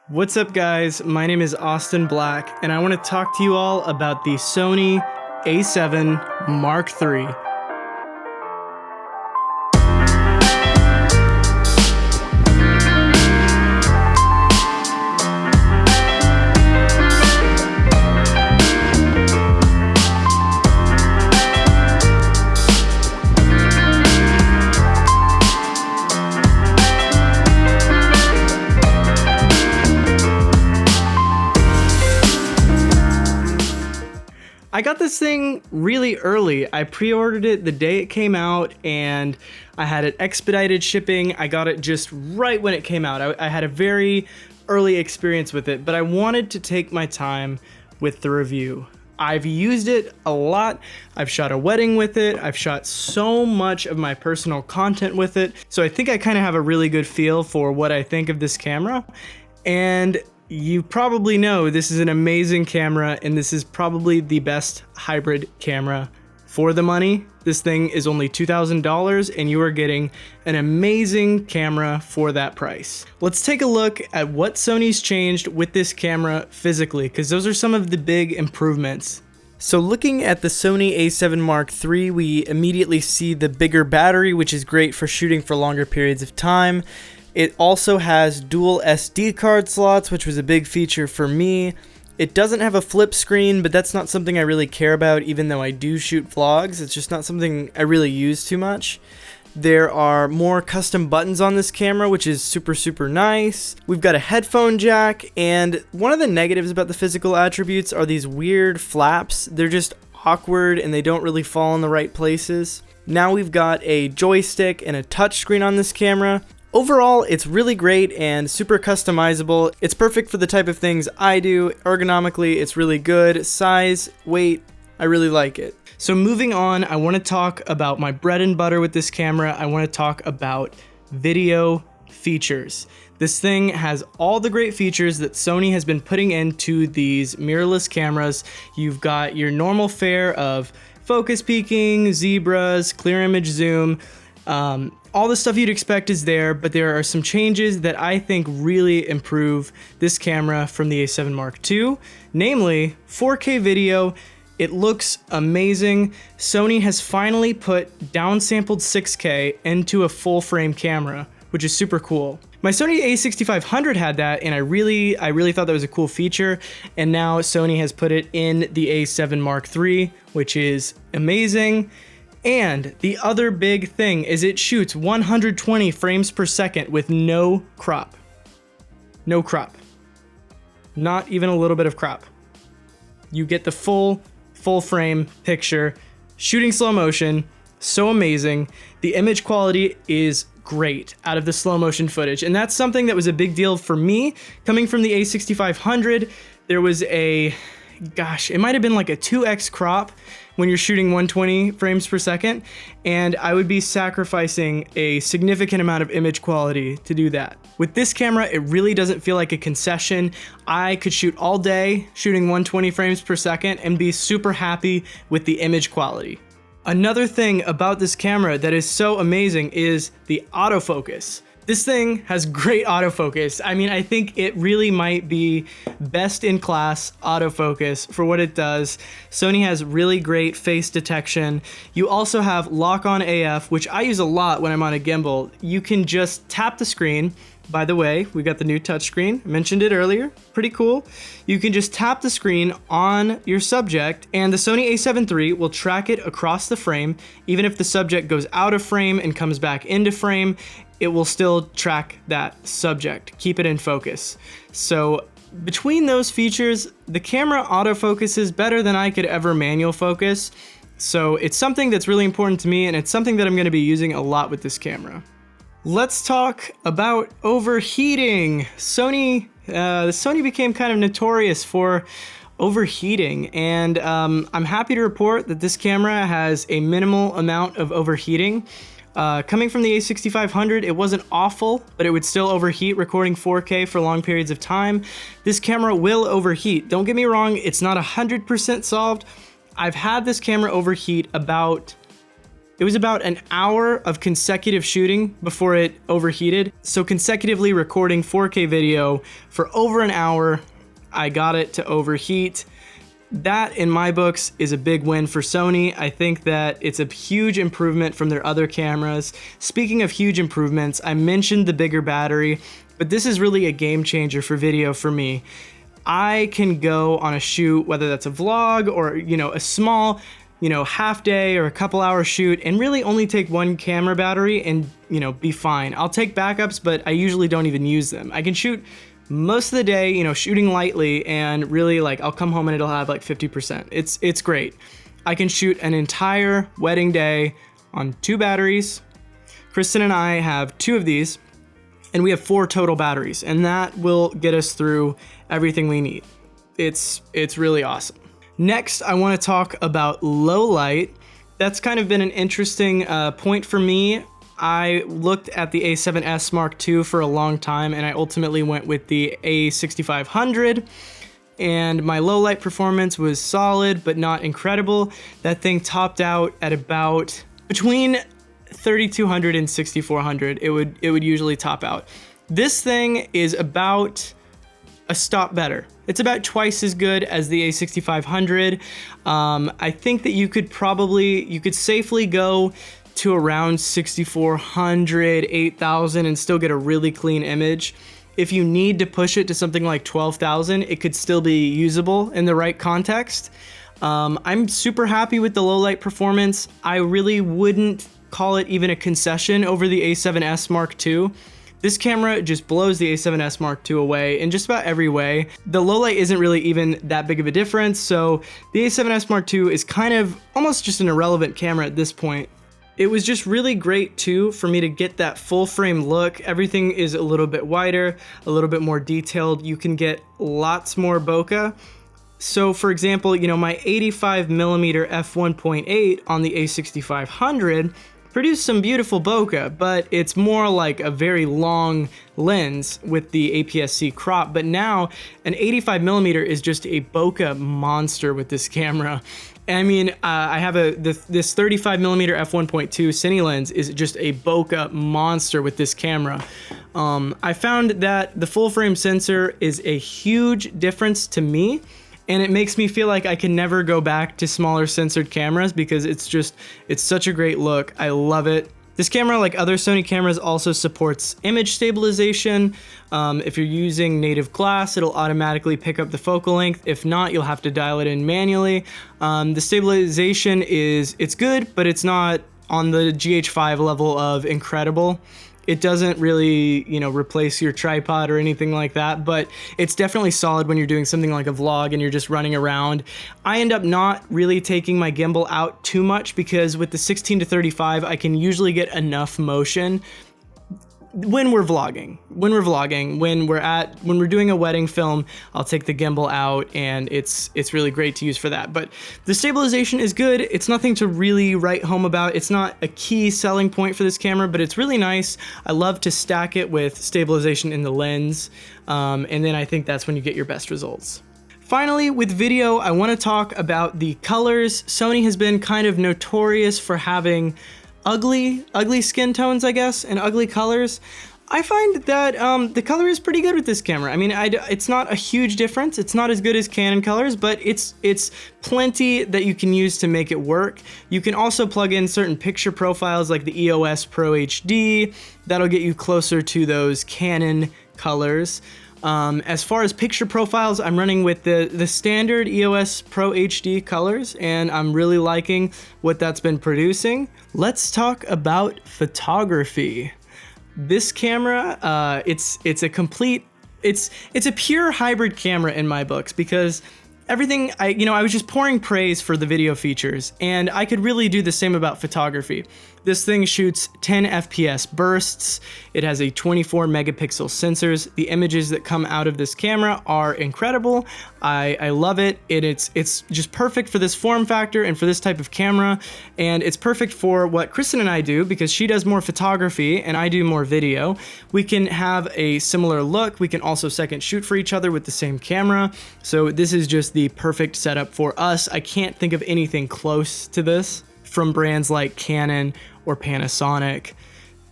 What's up guys, my name is Austin Black and I want to talk to you all about the Sony A7 Mark III. I got this thing really early. I pre-ordered it the day it came out and I had it expedited shipping. I got it just right when it came out. I had a very early experience with it, but I wanted to take my time with the review. I've used it a lot. I've shot a wedding with it. I've shot so much of my personal content with it. So I think I kind of have a really good feel for what I think of this camera. And you probably know this is an amazing camera and this is probably the best hybrid camera for the money. This thing is only $2,000 and you are getting an amazing camera for that price. Let's take a look at what Sony's changed with this camera physically, because those are some of the big improvements. So looking at the Sony A7 Mark III, we immediately see the bigger battery, which is great for shooting for longer periods of time. It also has dual SD card slots, which was a big feature for me. It doesn't have a flip screen, but that's not something I really care about, even though I do shoot vlogs. It's just not something I really use too much. There are more custom buttons on this camera, which is super nice. We've got a headphone jack, and one of the negatives about the physical attributes are these weird flaps. They're just awkward and they don't really fall in the right places. Now we've got a joystick and a touchscreen on this camera. Overall, it's really great and super customizable. It's perfect for the type of things I do. Ergonomically, it's really good. Size, weight, I really like it. So moving on, I want to talk about my bread and butter with this camera. I want to talk about video features. This thing has all the great features that Sony has been putting into these mirrorless cameras. You've got your normal fare of focus peaking, zebras, clear image zoom, all the stuff you'd expect is there, but there are some changes that I think really improve this camera from the A7 Mark II, namely 4K video. It looks amazing. Sony has finally put downsampled 6K into a full frame camera, which is super cool. My Sony A6500 had that, and I really thought that was a cool feature, and now Sony has put it in the A7 Mark III, which is amazing. And the other big thing is it shoots 120 frames per second with no crop. No crop. Not even a little bit of crop. You get the full frame picture, shooting slow motion, so amazing. The image quality is great out of the slow motion footage, and that's something that was a big deal for me. Coming from the A6500, there was it might have been like a 2x crop when you're shooting 120 frames per second, and I would be sacrificing a significant amount of image quality to do that. With this camera, it really doesn't feel like a concession. I could shoot all day shooting 120 frames per second and be super happy with the image quality. Another thing about this camera that is so amazing is the autofocus. This thing has great autofocus. I mean, I think it really might be best in class autofocus for what it does. Sony has really great face detection. You also have lock-on AF, which I use a lot when I'm on a gimbal. You can just tap the screen. By the way, we got the new touchscreen. I mentioned it earlier. Pretty cool. You can just tap the screen on your subject, and the Sony A7 III will track it across the frame. Even if the subject goes out of frame and comes back into frame, it will still track that subject, keep it in focus. So between those features, the camera autofocuses better than I could ever manual focus. So it's something that's really important to me, and it's something that I'm going to be using a lot with this camera. Let's talk about overheating. Sony became kind of notorious for overheating, and I'm happy to report that this camera has a minimal amount of overheating. Coming from the A6500, it wasn't awful, but it would still overheat recording 4K for long periods of time. This camera will overheat. Don't get me wrong, it's not 100% solved. I've had this camera overheat about It was about an hour of consecutive shooting before it overheated. So consecutively recording 4K video for over an hour, I got it to overheat. That, in my books, is a big win for Sony. I think that it's a huge improvement from their other cameras. Speaking of huge improvements, I mentioned the bigger battery, but this is really a game changer for video for me. I can go on a shoot, whether that's a vlog or, a small, half day or a couple hour shoot, and really only take one camera battery and, be fine. I'll take backups, but I usually don't even use them. I can shoot most of the day, shooting lightly, and really I'll come home and it'll have 50%. It's great. I can shoot an entire wedding day on 2 batteries. Kristin and I have 2 of these, and we have 4 total batteries, and that will get us through everything we need. It's really awesome. Next, I want to talk about low light. That's kind of been an interesting point for me. I looked at the A7S Mark II for a long time, and I ultimately went with the A6500, and my low light performance was solid, but not incredible. That thing topped out at about between 3200 and 6400. It would usually top out. This thing is about a stop better. It's about twice as good as the A6500. I think that you could safely go to around 6400, 8000 and still get a really clean image. If you need to push it to something like 12,000, it could still be usable in the right context. I'm super happy with the low light performance. I really wouldn't call it even a concession over the A7S Mark II. This camera just blows the A7S Mark II away in just about every way. The low light isn't really even that big of a difference, so the A7S Mark II is kind of almost just an irrelevant camera at this point. It was just really great too for me to get that full frame look. Everything is a little bit wider, a little bit more detailed. You can get lots more bokeh. So for example, my 85mm f1.8 on the A6500 produced some beautiful bokeh, but it's more like a very long lens with the APS-C crop. But now an 85mm is just a bokeh monster with this camera. I mean, I have this 35mm f1.2 Cine lens is just a bokeh monster with this camera. I found that the full frame sensor is a huge difference to me, and it makes me feel like I can never go back to smaller sensored cameras because it's such a great look. I love it. This camera, like other Sony cameras, also supports image stabilization. If you're using native glass, it'll automatically pick up the focal length. If not, you'll have to dial it in manually. The stabilization it's good, but it's not on the GH5 level of incredible. It doesn't really, replace your tripod or anything like that, but it's definitely solid when you're doing something like a vlog and you're just running around. I end up not really taking my gimbal out too much because with the 16-35, I can usually get enough motion when we're vlogging. When we're doing a wedding film, I'll take the gimbal out, and it's really great to use for that. But the stabilization is good. It's nothing to really write home about. It's not a key selling point for this camera, but it's really nice. I love to stack it with stabilization in the lens, and then I think that's when you get your best results. Finally, with video, I want to talk about the colors. Sony has been kind of notorious for having ugly skin tones, I guess, and ugly colors. I find that the color is pretty good with this camera. I mean, it's not a huge difference. It's not as good as Canon colors, but it's plenty that you can use to make it work. You can also plug in certain picture profiles like the EOS Pro HD. That'll get you closer to those Canon colors. As far as picture profiles, I'm running with the standard EOS Pro HD colors, and I'm really liking what that's been producing. Let's talk about photography. This camera, it's a pure hybrid camera in my books because everything, I was just pouring praise for the video features, and I could really do the same about photography. This thing shoots 10 FPS bursts. It has a 24 megapixel sensors. The images that come out of this camera are incredible. I love it. It's just perfect for this form factor and for this type of camera. And it's perfect for what Kristin and I do because she does more photography and I do more video. We can have a similar look. We can also second shoot for each other with the same camera. So this is just the perfect setup for us. I can't think of anything close to this. from brands like Canon or Panasonic.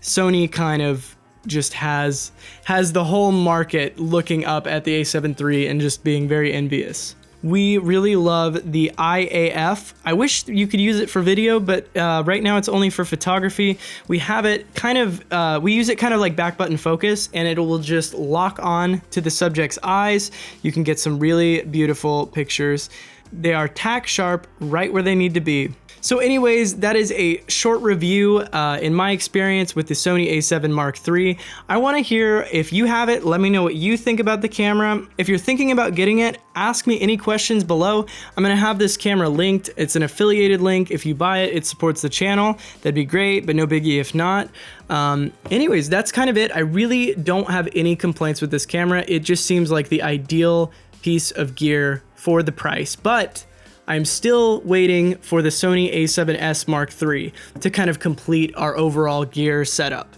Sony kind of just has the whole market looking up at the A7 III and just being very envious. We really love the IAF. I wish you could use it for video, but right now it's only for photography. We have it kind of, we use it kind of like back button focus, and it will just lock on to the subject's eyes. You can get some really beautiful pictures. They are tack sharp right where they need to be. So anyways, that is a short review in my experience with the Sony A7 Mark III. I want to hear if you have it. Let me know what you think about the camera. If you're thinking about getting it, ask me any questions below. I'm going to have this camera linked. It's an affiliated link. If you buy it, it supports the channel. That'd be great, but no biggie if not. Anyways, that's kind of it. I really don't have any complaints with this camera. It just seems like the ideal piece of gear for the price, but I'm still waiting for the Sony A7S Mark III to kind of complete our overall gear setup.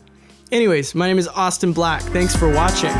Anyways, my name is Austin Black. Thanks for watching.